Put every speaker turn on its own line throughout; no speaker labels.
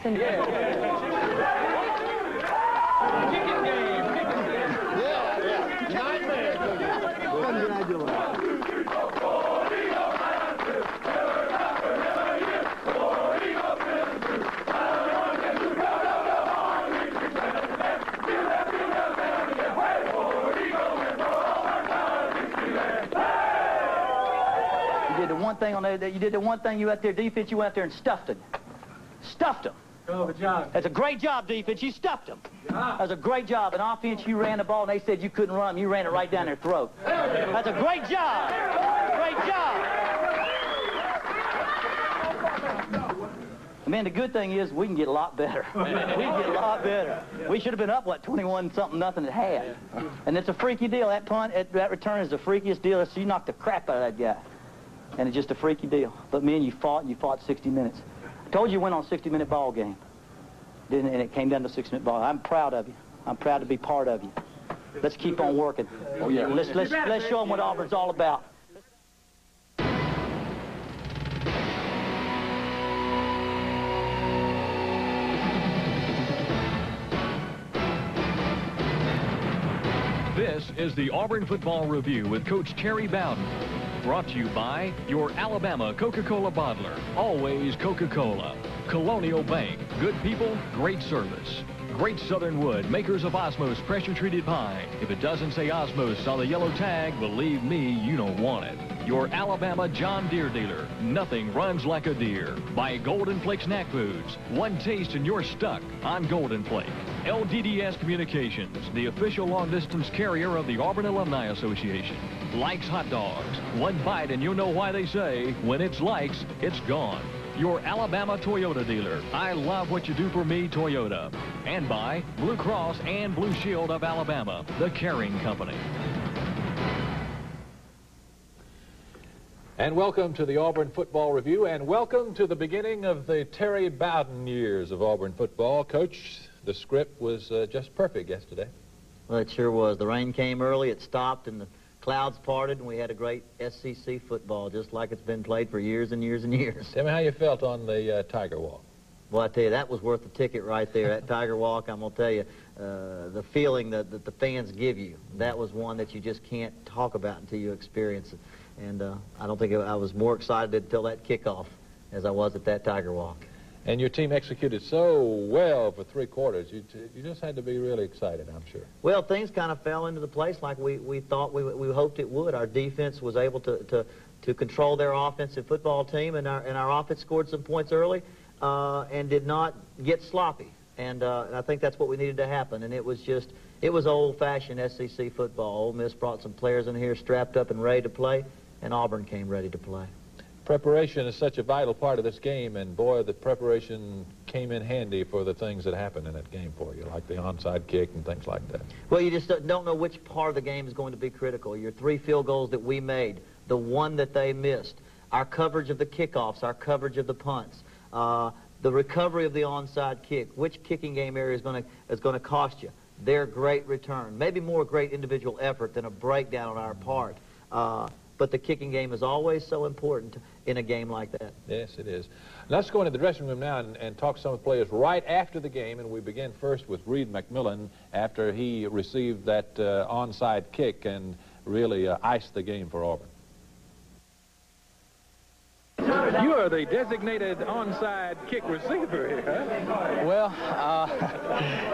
nothing?
Yeah. Nightmare.
You did the one thing on there. You did the one thing. You out there defense. You went out there and stuffed it. Stuffed them.
Oh, good job.
That's a great job, defense. You stuffed them. That was a great job. In offense, you ran the ball, and they said you couldn't run. You ran it right down their throat. That's a great job. Great job. Man, the good thing is we can get a lot better. We can get a lot better. We should have been up, what, 21-something, nothing at half. And it's a freaky deal. That punt, that return is the freakiest deal. So you knocked the crap out of that guy. And it's just a freaky deal. But, man, you fought, and you fought 60 minutes. I told you went on a 60-minute ball game. And it came down to a 6-minute ball. I'm proud of you. I'm proud to be part of you. Let's keep on working. Oh, yeah. Let's show them what Auburn's all about.
This is the Auburn Football Review with Coach Terry Bowden. Brought to you by your Alabama Coca-Cola bottler. Always Coca-Cola. Colonial Bank. Good people, great service. Great Southern Wood, makers of Osmos pressure-treated pine. If it doesn't say Osmos on the yellow tag, believe me, you don't want it. Your Alabama John Deere dealer. Nothing runs like a deer. By Golden Flake Snack Foods. One taste and you're stuck on Golden Flake. LDDS Communications, the official long-distance carrier of the Auburn Alumni Association. Likes Hot Dogs. One bite and you'll know why they say, when it's likes, it's gone. Your Alabama Toyota dealer. I love what you do for me, Toyota. And by BlueCross and BlueShield of Alabama, the Carrying Company.
And welcome to the Auburn Football Review, and welcome to the beginning of the Terry Bowden years of Auburn football. Coach, the script was just perfect yesterday.
Well, it sure was. The rain came early, it stopped, and the clouds parted, and we had a great SEC football, just like it's been played for years and years and years.
Tell me how you felt on the Tiger Walk.
Well, I tell you, that was worth the ticket right there. That Tiger Walk, I'm going to tell you, the feeling that the fans give you, that was one that you just can't talk about until you experience it. And I don't think I was more excited until that kickoff as I was at that Tiger Walk.
And your team executed so well for 3 quarters. You just had to be really excited, I'm sure.
Well, things kind of fell into the place like we thought we hoped it would. Our defense was able to control their offensive football team, and our offense scored some points early and did not get sloppy. And I think that's what we needed to happen. And it was old-fashioned SEC football. Ole Miss brought some players in here strapped up and ready to play, and Auburn came ready to play.
Preparation is such a vital part of this game, and boy, the preparation came in handy for the things that happened in that game for you, like the onside kick and things like that.
Well, you just don't know which part of the game is going to be critical. Your 3 field goals that we made, the one that they missed, our coverage of the kickoffs, our coverage of the punts, the recovery of the onside kick, which kicking game area is going to cost you, their great return, maybe more great individual effort than a breakdown on our part. But the kicking game is always so important in a game like that.
Yes, it is. Let's go into the dressing room now and talk to some of the players right after the game, and we begin first with Reed McMillan after he received that onside kick and really iced the game for Auburn.
You are the designated onside kick receiver here, huh?
Well,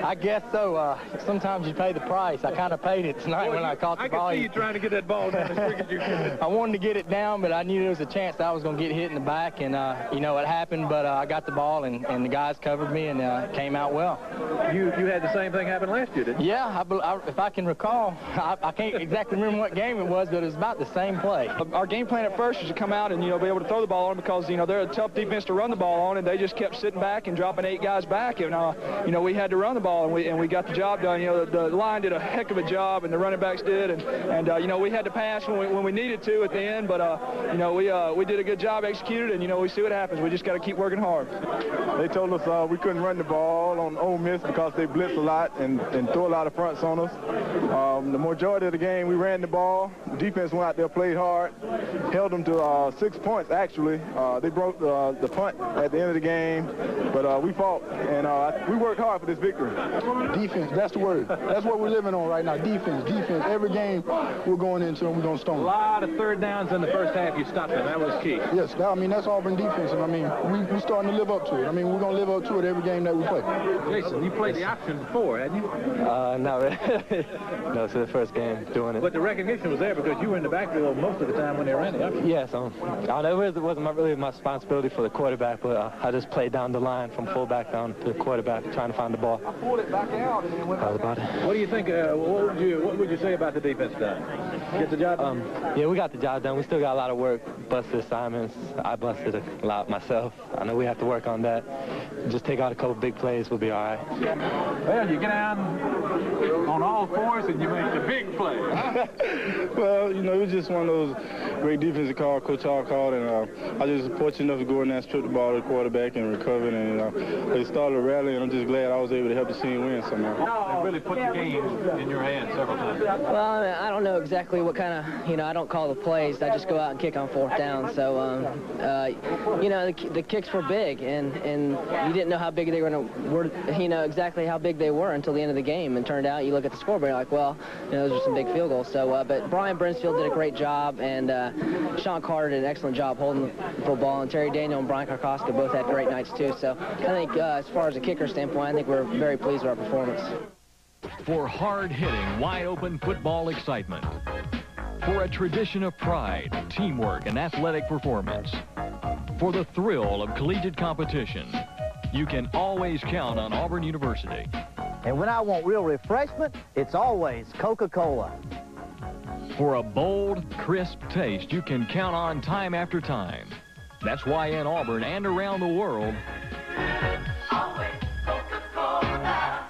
I guess so. Sometimes you pay the price. I kind of paid it tonight when I caught the ball.
I can see you trying to get that ball down as quick as you can.
I wanted to get it down, but I knew there was a chance that I was going to get hit in the back, and, you know, it happened, but I got the ball, and the guys covered me, and it came out well.
You had the same thing happen last year, didn't you?
Yeah, if I can recall. I can't exactly remember what game it was, but it was about the same play.
Our game plan at first was to come out and, you know, be able to throw the ball on because, you know, they're a tough defense to run the ball on, and they just kept sitting back and dropping 8 guys back, and, you know, we had to run the ball football, and we got the job done. You know, the line did a heck of a job, and the running backs did, and you know, we had to pass when we needed to at the end, but you know, we did a good job, executed, and you know, we see what happens. We just got to keep working hard.
They told us we couldn't run the ball on Ole Miss because they blitz a lot and throw a lot of fronts on us. The majority of the game, we ran the ball. The defense went out there, played hard, held them to 6 points, actually. They broke the punt at the end of the game, but we fought, and we worked hard for this victory.
Defense, that's the word. That's what we're living on right now, defense. Every game we're going into and we're going to stone them.
A lot of third downs in the first half. You stopped them. That was key.
Yes, I mean, that's Auburn defense, and I mean, we're starting to live up to it. I mean, we're going to live up to it every game that we play.
Jason, you played the option before, hadn't you?
Not really. No, it's the first game doing it.
But the recognition was there because you were in the backfield most of the time when they ran the option.
Yes, I don't know, it wasn't really my responsibility for the quarterback, but I just played down the line from fullback down to the quarterback trying to find the ball.
I pulled it back out and it went
about it.
What do you think, what would you say about the defense done? Get the job done?
Yeah, we got the job done. We still got a lot of work, busted assignments. I busted a lot myself. I know we have to work on that. Just take out a couple big plays, we'll be all right.
Well, you get down on all fours and you make the big play. Huh?
Well, you know, it was just one of those great defensive calls Coach Hart called, and I was just fortunate enough to go in there and strip the ball to the quarterback and recover it, and they started a rally, and I'm just glad I was able to help the team win somehow.
They really put the game in your hands several times.
Well, I don't know exactly what kind of, you know, I don't call the plays. I just go out and kick on fourth down. So, you know, the kicks were big, and you didn't know how big they were, you know, exactly how big they were until the end of the game. And turned out, you look at the scoreboard, you're like, well, you know, those are some big field goals. So, but Brian Brinsfield did a great job, and Sean Carter did an excellent job holding the football, and Terry Daniel and Brian Karkoska both had great nights too. So I think as far as a kicker standpoint, I think we're very pleased with our performance.
For hard-hitting, wide-open football excitement. For a tradition of pride, teamwork, and athletic performance. For the thrill of collegiate competition. You can always count on Auburn University.
And when I want real refreshment, it's always Coca-Cola.
For a bold, crisp taste you can count on time after time. That's why in Auburn and around the world,
always Coca-Cola.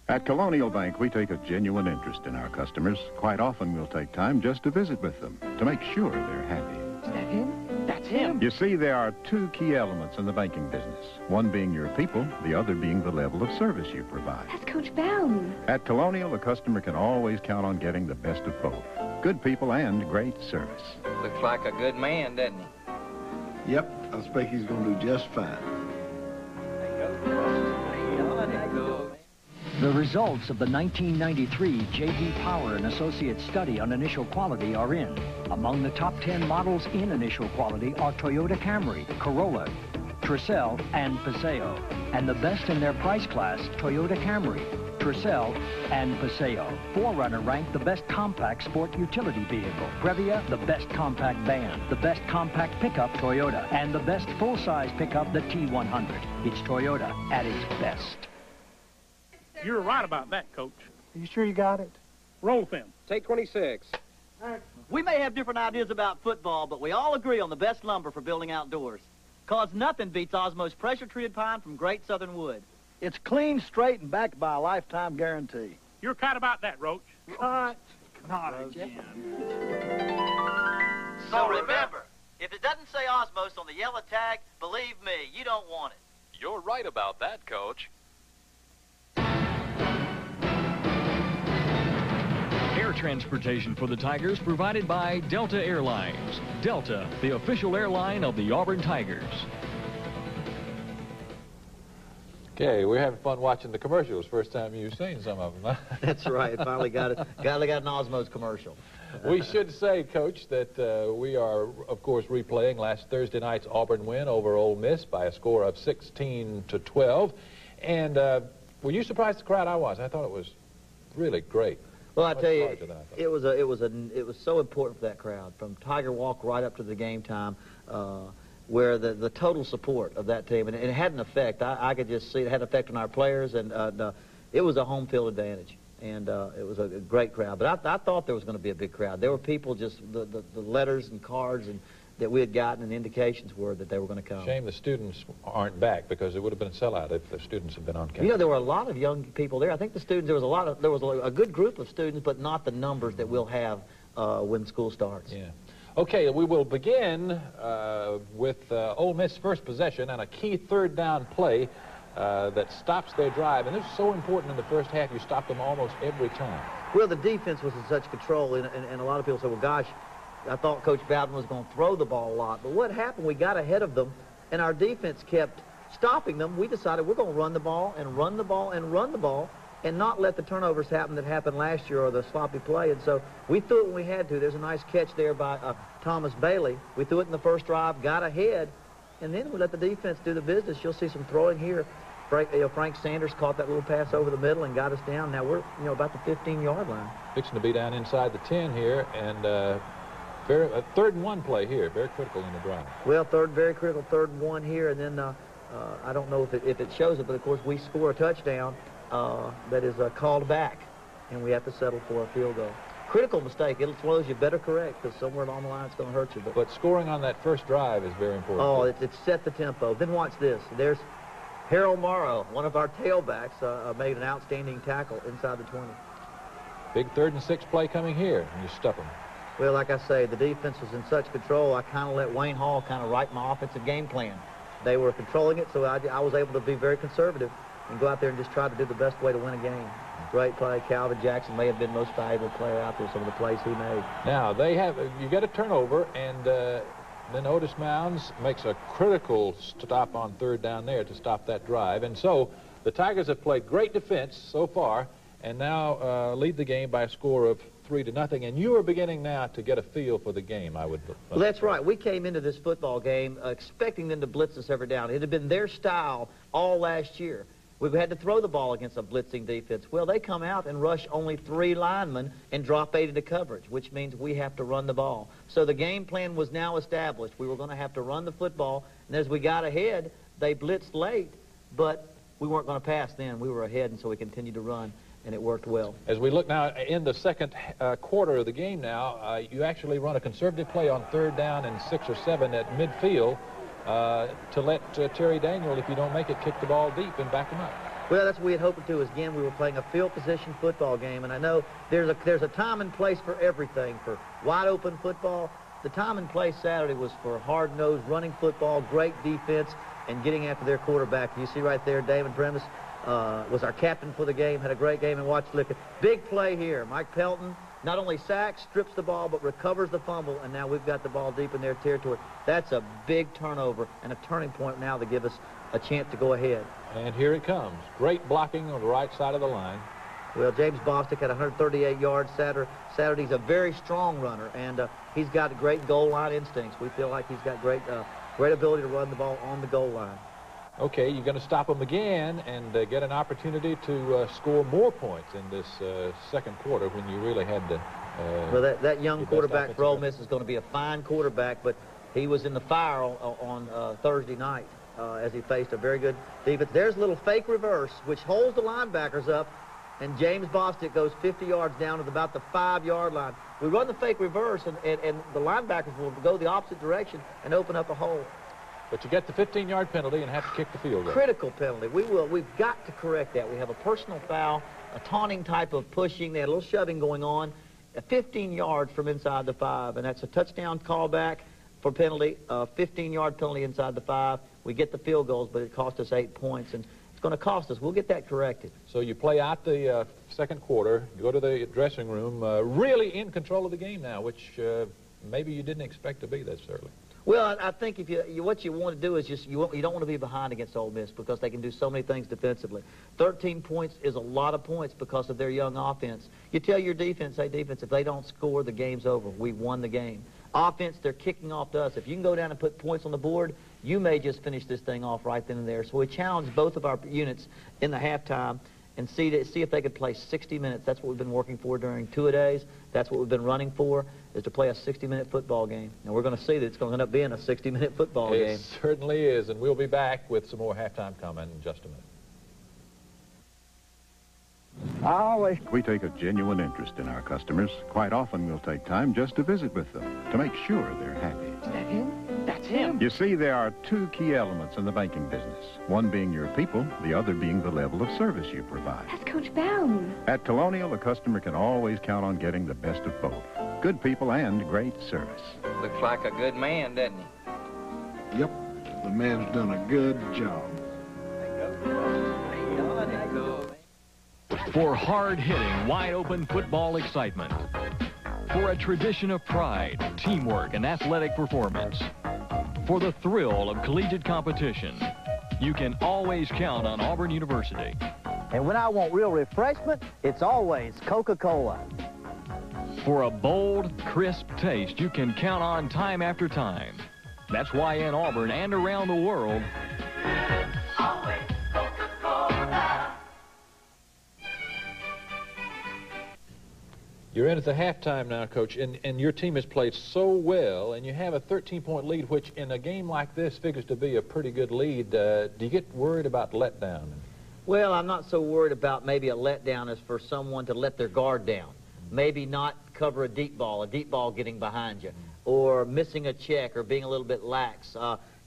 At Colonial Bank, we take a genuine interest in our customers. Quite often, we'll take time just to visit with them to make sure they're happy.
Is that him? That's him.
You see, there are two key elements in the banking business. One being your people, the other being the level of service you provide.
That's Coach Bowden.
At Colonial, the customer can always count on getting the best of both. Good people and great service.
Looks like a good man, doesn't he?
Yep, I expect he's going to do just fine.
The results of the 1993 J.D. Power and Associates study on initial quality are in. Among the top 10 models in initial quality are Toyota Camry, Corolla, Tercel, and Paseo. And the best in their price class, Toyota Camry, Tercel, and Paseo. 4Runner ranked the best compact sport utility vehicle. Previa, the best compact van, the best compact pickup, Toyota, and the best full-size pickup, the T100. It's Toyota at its best.
You're right about that, Coach.
Are you sure you got it?
Roll film.
Take 26.
We may have different ideas about football, but we all agree on the best lumber for building outdoors. Cause nothing beats Osmo's pressure-treated pine from Great Southern Wood.
It's clean, straight, and backed by a lifetime guarantee.
You're cut about that, Roach.
Cut.
Not again.
So remember, if it doesn't say Osmos on the yellow tag, believe me, you don't want it.
you're right about that, Coach. Air transportation for the Tigers provided by Delta Airlines. Delta, the official airline of the Auburn Tigers.
Okay, we're having fun watching the commercials. First time you've seen some of them, huh?
That's right. Finally got it. Got an Osmos commercial.
We should say, Coach, that we are, of course, replaying last Thursday night's Auburn win over Ole Miss by a score of 16-12. And were you surprised the crowd? I was. I thought it was really great.
Well, I tell you, it was so important for that crowd, from Tiger Walk right up to the game time, where the total support of that team, and it had an effect. I could just see it had an effect on our players, and it was a home field advantage, and it was a great crowd. But I thought there was going to be a big crowd. There were people just, the letters and cards and
that we had gotten, and the indications were that they were going to come.
Shame the students aren't back, because it would have been a sellout if the students had been on campus.
You know, there were a lot of young people there. I think the students, there was a good group of students, but not the numbers that we'll have when school starts.
Yeah. Okay, we will begin with Ole Miss first possession and a key third down play that stops their drive. And this is so important in the first half. You stop them almost every time.
Well, the defense was in such control, and a lot of people say, well, gosh, I thought Coach Bowden was going to throw the ball a lot. But what happened, we got ahead of them, and our defense kept stopping them. We decided we're going to run the ball and run the ball and run the ball and not let the turnovers happen that happened last year or the sloppy play. And so we threw it when we had to. There's a nice catch there by Thomas Bailey. We threw it in the first drive, got ahead, and then we let the defense do the business. You'll see some throwing here. Frank Sanders caught that little pass over the middle and got us down. Now we're about the 15-yard line.
Fixing to be down inside the 10 here, and a 3rd-and-1 play here, very critical in the drive.
Well, very critical 3rd-and-1 here, and then I don't know if it shows it, but of course we score a touchdown that is called back, and we have to settle for a field goal. Critical mistake. It'll throws you better correct, because somewhere along the line it's going to hurt you.
But scoring on that first drive is very important.
Oh, it set the tempo. Then watch this. There's Harold Morrow, one of our tailbacks, made an outstanding tackle inside the 20.
Big 3rd and 6 play coming here, and you stuff them.
Well, like I say, the defense was in such control, I kind of let Wayne Hall kind of write my offensive game plan. They were controlling it, so I was able to be very conservative and go out there and just try to do the best way to win a game. Great play. Calvin Jackson may have been the most valuable player out there, some of the plays he made.
Now, you get a turnover, and then Otis Mounds makes a critical stop on 3rd down there to stop that drive. And so the Tigers have played great defense so far and now lead the game by a score of 3-0. And you are beginning now to get a feel for the game, I would.
Well, that's right. We came into this football game expecting them to blitz us every down. It had been their style all last year. We've had to throw the ball against a blitzing defense. Well, they come out and rush only 3 linemen and drop 8 into coverage, which means we have to run the ball. So the game plan was now established. We were going to have to run the football, and as we got ahead, they blitzed late, but we weren't going to pass then. We were ahead, and so we continued to run, and it worked well.
As we look now in the second quarter of the game now, you actually run a conservative play on 3rd down and 6 or 7 at midfield, to let Terry Daniel, if you don't make it, kick the ball deep and back him up.
Well, that's what we had hoped to. Again, we were playing a field position football game, and I know there's a time and place for everything. For wide open football, the time and place Saturday was for hard-nosed running football, great defense, and getting after their quarterback. You see right there, David Premis was our captain for the game, had a great game, and watch, look at big play here. Mike Pelton not only sacks, strips the ball, but recovers the fumble, and now we've got the ball deep in their territory. That's a big turnover and a turning point now to give us a chance to go ahead.
And here it comes. Great blocking on the right side of the line.
Well, James Bostic had 138 yards Saturday's a very strong runner, and he's got great goal line instincts. We feel like he's got great ability to run the ball on the goal line.
Okay, you're going to stop them again and get an opportunity to score more points in this second quarter when you really had to.
Well, that young quarterback for Ole Miss is going to be a fine quarterback, but he was in the fire on Thursday night as he faced a very good defense. There's a little fake reverse, which holds the linebackers up, and James Bostic goes 50 yards down to about the 5-yard line. We run the fake reverse, and the linebackers will go the opposite direction and open up a hole.
But you get the 15-yard penalty and have to kick the field goal.
Critical penalty. We've got to correct that. We have a personal foul, a taunting type of pushing. They had a little shoving going on, 15 yards from inside the 5, and that's a touchdown callback for penalty, 15-yard penalty inside the 5. We get the field goals, but it cost us 8 points, and it's going to cost us. We'll get that corrected.
So you play out the second quarter, you go to the dressing room, really in control of the game now, which maybe you didn't expect to be this early.
Well, I think if what you want to do is just you don't want to be behind against Ole Miss because they can do so many things defensively. 13 points is a lot of points because of their young offense. You tell your defense, hey, defense, if they don't score, the game's over. We won the game. Offense, they're kicking off to us. If you can go down and put points on the board, you may just finish this thing off right then and there. So we challenged both of our units in the halftime and see if they could play 60 minutes. That's what we've been working for during two-a-days. That's what we've been running for, is to play a 60-minute football game. And we're going to see that it's going to end up being a 60-minute football game.
It certainly is, and we'll be back with some more halftime comment in just a minute.
We take a genuine interest in our customers. Quite often we'll take time just to visit with them to make sure they're happy.
Is that him? That's him.
You see, there are two key elements in the banking business. One being your people, the other being the level of service you provide.
That's Coach Bowden.
At Colonial, a customer can always count on getting the best of both. Good people and great service.
Looks like a good man, doesn't he?
Yep, the man's done a good job.
For hard-hitting, wide-open football excitement. For a tradition of pride, teamwork, and athletic performance. For the thrill of collegiate competition, you can always count on Auburn University.
And when I want real refreshment, it's always Coca-Cola.
For a bold, crisp taste you can count on time after time. That's why in Auburn and around the world,
Always Coca-Cola.
You're in at the halftime now, Coach, and your team has played so well, and you have a 13-point lead, which in a game like this figures to be a pretty good lead. Do you get worried about letdown?
Well, I'm not so worried about maybe a letdown as for someone to let their guard down. Maybe not cover a deep ball getting behind you, or missing a check or being a little bit lax,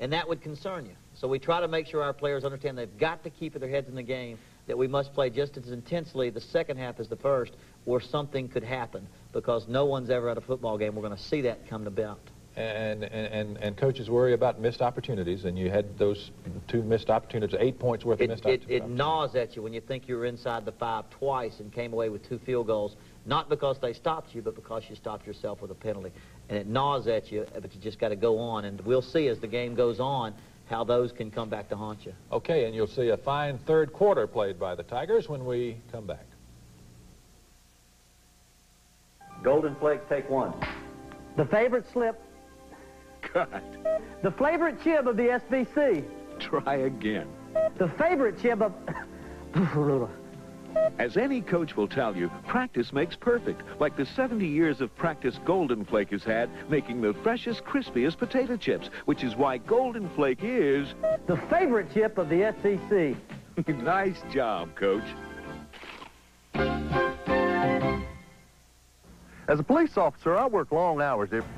and that would concern you. So we try to make sure our players understand they've got to keep their heads in the game, that we must play just as intensely the second half as the first, or something could happen, because no one's ever at a football game. We're going to see that come about.
And coaches worry about missed opportunities, and you had those 2 missed opportunities, 8 points worth of missed opportunities.
It gnaws at you when you think you were inside the 5 twice and came away with 2 field goals, not because they stopped you, but because you stopped yourself with a penalty. And it gnaws at you, but you just got to go on, and we'll see as the game goes on how those can come back to haunt you.
Okay, and you'll see a fine third quarter played by the Tigers when we come back.
Golden Flakes, take 1.
The favorite slip.
Cut.
The favorite chib of the SBC.
Try again.
The favorite chib of...
As any coach will tell you, practice makes perfect, like the 70 years of practice Golden Flake has had, making the freshest, crispiest potato chips, which is why Golden Flake is...
the favorite chip of the SEC.
Nice job, Coach.
As a police officer, I work long hours every...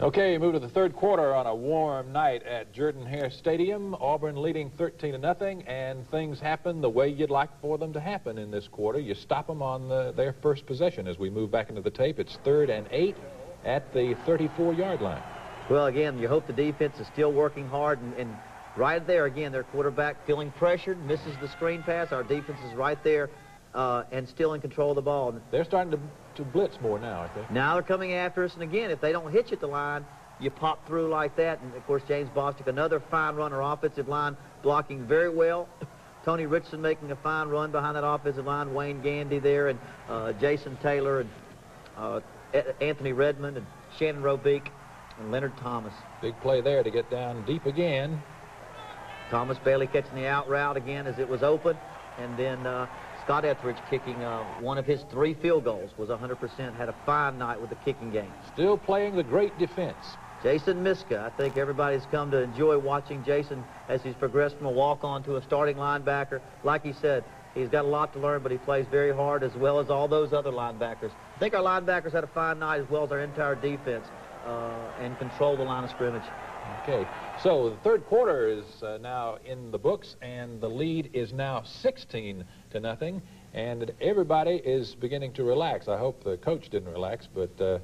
Okay, move to the third quarter on a warm night at Jordan-Hare Stadium. Auburn leading 13-0, and things happen the way you'd like for them to happen in this quarter. You stop them on their first possession as we move back into the tape. It's 3rd and 8 at the 34-yard line.
Well, again, you hope the defense is still working hard, and right there, again, their quarterback feeling pressured, misses the screen pass. Our defense is right there and still in control of the ball.
They're starting to blitz more now, aren't they?
Now they're coming after us, and again, if they don't hit you at the line, you pop through like that. And, of course, James Bostic, another fine runner, offensive line, blocking very well. Tony Richardson making a fine run behind that offensive line. Wayne Gandy there, and Jason Taylor, and Anthony Redmond, and Shannon Robeek, and Leonard Thomas.
Big play there to get down deep again.
Thomas Bailey catching the out route again as it was open, and then Scott Etheridge kicking one of his 3 field goals, was 100%, had a fine night with the kicking game.
Still playing the great defense.
Jason Miska, I think everybody's come to enjoy watching Jason as he's progressed from a walk-on to a starting linebacker. Like he said, he's got a lot to learn, but he plays very hard, as well as all those other linebackers. I think our linebackers had a fine night, as well as our entire defense, and control the line of scrimmage.
Okay, so the third quarter is now in the books, and the lead is now 16-0, and everybody is beginning to relax. I hope the coach didn't relax, but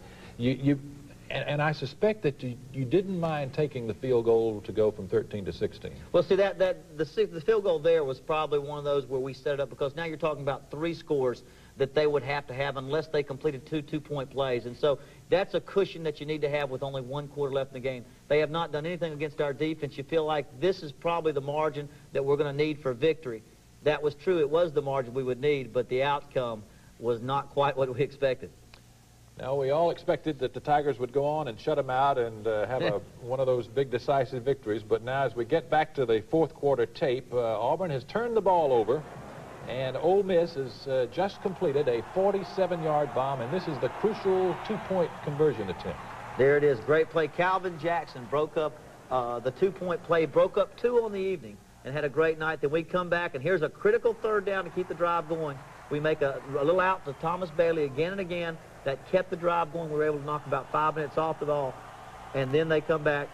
and I suspect that you didn't mind taking the field goal to go from 13 to 16.
Well, see, the field goal there was probably one of those where we set it up, because now you're talking about 3 scores that they would have to have unless they completed 2 two-point plays. And so that's a cushion that you need to have with only 1 quarter left in the game. They have not done anything against our defense. You feel like this is probably the margin that we're going to need for victory. That was true. It was the margin we would need, but the outcome was not quite what we expected.
Now, we all expected that the Tigers would go on and shut them out and have one of those big decisive victories. But now, as we get back to the fourth quarter tape, Auburn has turned the ball over. And Ole Miss has just completed a 47-yard bomb, and this is the crucial two-point conversion attempt.
There it is. Great play. Calvin Jackson broke up the two-point play, broke up 2 on the evening, and had a great night. Then we come back, and here's a critical third down to keep the drive going. We make a little out to Thomas Bailey again and again. That kept the drive going. We were able to knock about 5 minutes off the ball. And then they come back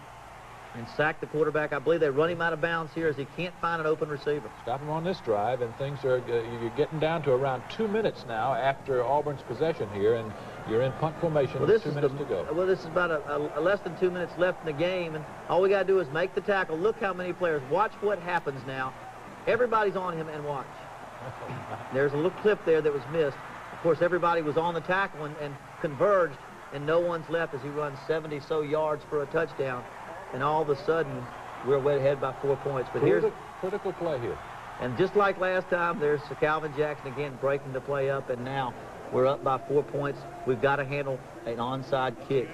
and sack the quarterback. I believe they run him out of bounds here as he can't find an open receiver.
Stop him on this drive, and things are you're getting down to around 2 minutes now after Auburn's possession here, and you're in punt formation with 2 minutes to go.
Well, this is about a less than 2 minutes left in the game, and all we got to do is make the tackle. Look how many players. Watch what happens now. Everybody's on him, and watch. There's a little clip there that was missed. Of course, everybody was on the tackle and converged, and no one's left as he runs 70-so yards for a touchdown. And all of a sudden, we're way ahead by 4 points. But here's a
critical play here.
And just like last time, there's Calvin Jackson again breaking the play up, and now we're up by 4 points. We've got to handle an onside kick.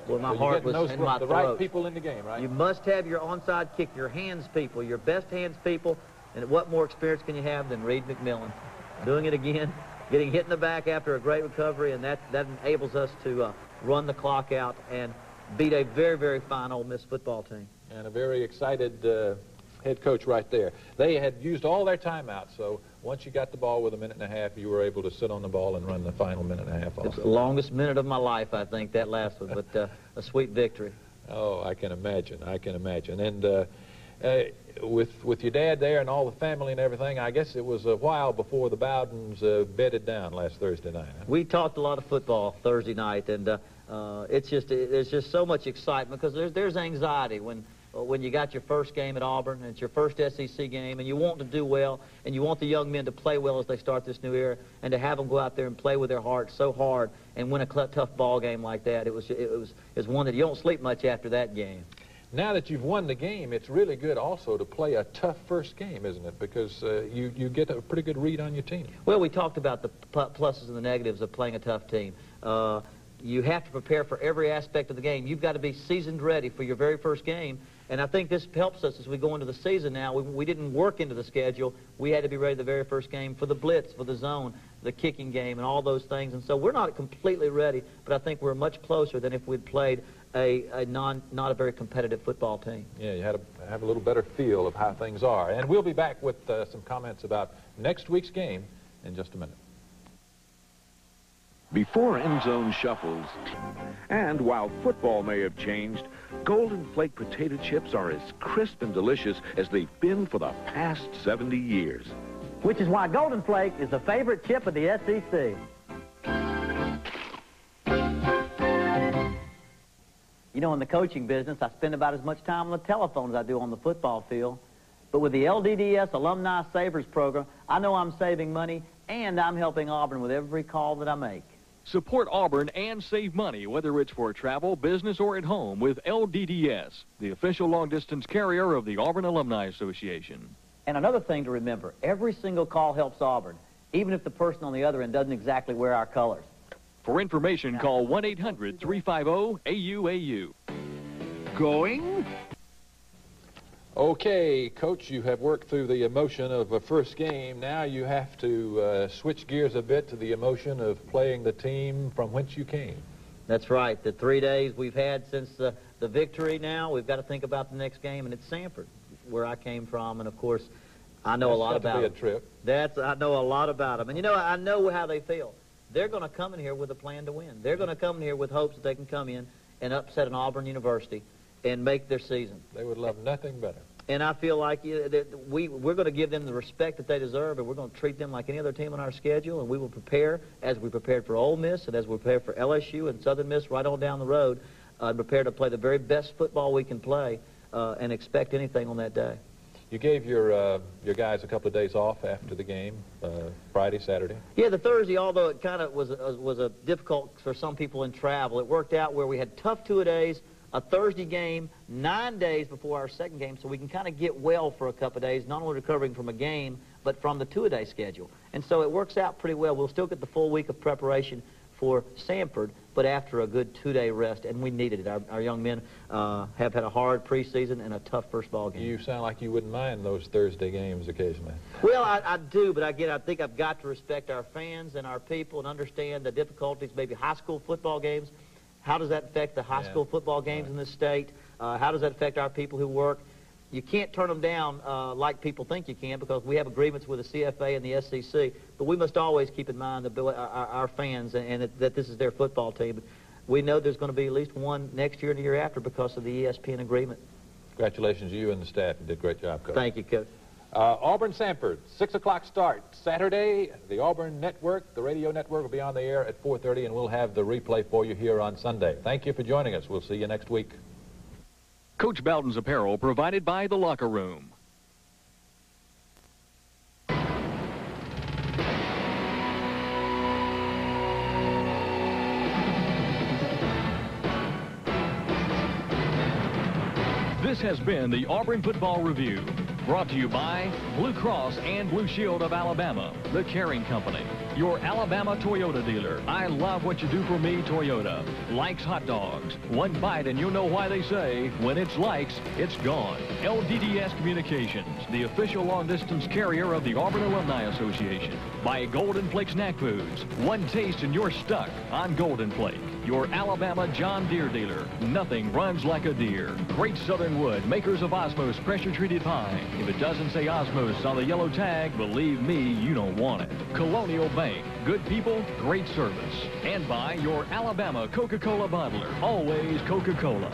Boy, my heart was in my throat.
The right people in the game, right?
You must have your onside kick, your hands people, your best hands people. And what more experience can you have than Reed McMillan? Doing it again, getting hit in the back after a great recovery, and that enables us to run the clock out and beat a very, very fine Ole Miss football team.
And a very excited head coach right there. They had used all their timeouts, so once you got the ball with a minute and a half, you were able to sit on the ball and run the final minute and a half off.
It's the longest minute of my life, I think, that last one, but a sweet victory.
Oh, I can imagine. I can imagine. And with your dad there and all the family and everything, I guess it was a while before the Bowdens bedded down last Thursday night. Huh?
We talked a lot of football Thursday night, and there's just so much excitement because there's anxiety when you got your first game at Auburn, and it's your first SEC game, and you want to do well, and you want the young men to play well as they start this new era, and to have them go out there and play with their hearts so hard and win a tough ball game like that. It was one that you don't sleep much after that game.
Now that you've won the game, it's really good also to play a tough first game, isn't it? Because you get a pretty good read on your team.
Well, we talked about the pluses and the negatives of playing a tough team. You have to prepare for every aspect of the game. You've got to be seasoned ready for your very first game. And I think this helps us as we go into the season now. We didn't work into the schedule. We had to be ready the very first game for the blitz, for the zone, the kicking game, and all those things. And so we're not completely ready, but I think we're much closer than if we'd played not a very competitive football team.
Yeah, you had to have a little better feel of how things are. And we'll be back with some comments about next week's game in just a minute.
Before end zone shuffles, and while football may have changed, Golden Flake potato chips are as crisp and delicious as they've been for the past 70 years.
Which is why Golden Flake is the favorite chip of the SEC. You know, in the coaching business, I spend about as much time on the telephone as I do on the football field. But with the LDDS Alumni Savers Program, I know I'm saving money, and I'm helping Auburn with every call that I make.
Support Auburn and save money, whether it's for travel, business, or at home, with LDDS, the official long-distance carrier of the Auburn Alumni Association.
And another thing to remember, every single call helps Auburn, even if the person on the other end doesn't exactly wear our colors.
For information, call 1-800-350-AUAU.
Going?
Okay, Coach, you have worked through the emotion of a first game. Now you have to switch gears a bit to the emotion of playing the team from whence you came.
That's right. The 3 days we've had since the victory now, we've got to think about the next game, and it's Sanford, where I came from, and of course, I know a lot about
it. Trip.
I know a lot about them. And you know, I know how they feel. They're going to come in here with a plan to win. They're going to come in here with hopes that they can come in and upset an Auburn University and make their season.
They would love nothing better.
And I feel like we're going to give them the respect that they deserve, and we're going to treat them like any other team on our schedule, and we will prepare as we prepared for Ole Miss and as we prepared for LSU and Southern Miss right on down the road, prepare to play the very best football we can play and expect anything on that day.
You gave your guys a couple of days off after the game, Friday, Saturday.
Yeah, the Thursday, although it kind of was a difficult for some people in travel, it worked out where we had tough two-a-days, a Thursday game, 9 days before our second game, so we can kind of get well for a couple of days, not only recovering from a game, but from the two-a-day schedule. And so it works out pretty well. We'll still get the full week of preparation for Samford, but after a good 2-day rest, and we needed it. Our young men have had a hard preseason and a tough first ball game.
You sound like you wouldn't mind those Thursday games occasionally.
Well, I do, but again, I think I've got to respect our fans and our people and understand the difficulties, maybe high school football games. How does that affect the high school football games in this state? How does that affect our people who work? You can't turn them down like people think you can, because we have agreements with the CFA and the SEC, but we must always keep in mind our fans and that this is their football team. We know there's going to be at least one next year and the year after because of the ESPN agreement.
Congratulations to you and the staff. You did a great job, Coach.
Thank you, Coach.
Auburn Samford, 6 o'clock start. Saturday, the Auburn Network, the radio network, will be on the air at 4:30, and we'll have the replay for you here on Sunday. Thank you for joining us. We'll see you next week.
Coach Bowden's apparel provided by The Locker Room. This has been the Auburn Football Review, brought to you by Blue Cross and Blue Shield of Alabama, the Caring Company, your Alabama Toyota dealer. I love what you do for me, Toyota. Likes hot dogs. One bite and you'll know why they say, when it's likes, it's gone. LDDS Communications, the official long-distance carrier of the Auburn Alumni Association. By Golden Flake Snack Foods. One taste and you're stuck on Golden Flake. Your Alabama John Deere dealer. Nothing runs like a Deere. Great Southern Wood, makers of Osmos pressure-treated pine. If it doesn't say Osmos on the yellow tag, believe me, you don't want it. Colonial Bank, good people, great service. And by your Alabama Coca-Cola bottler, always Coca-Cola.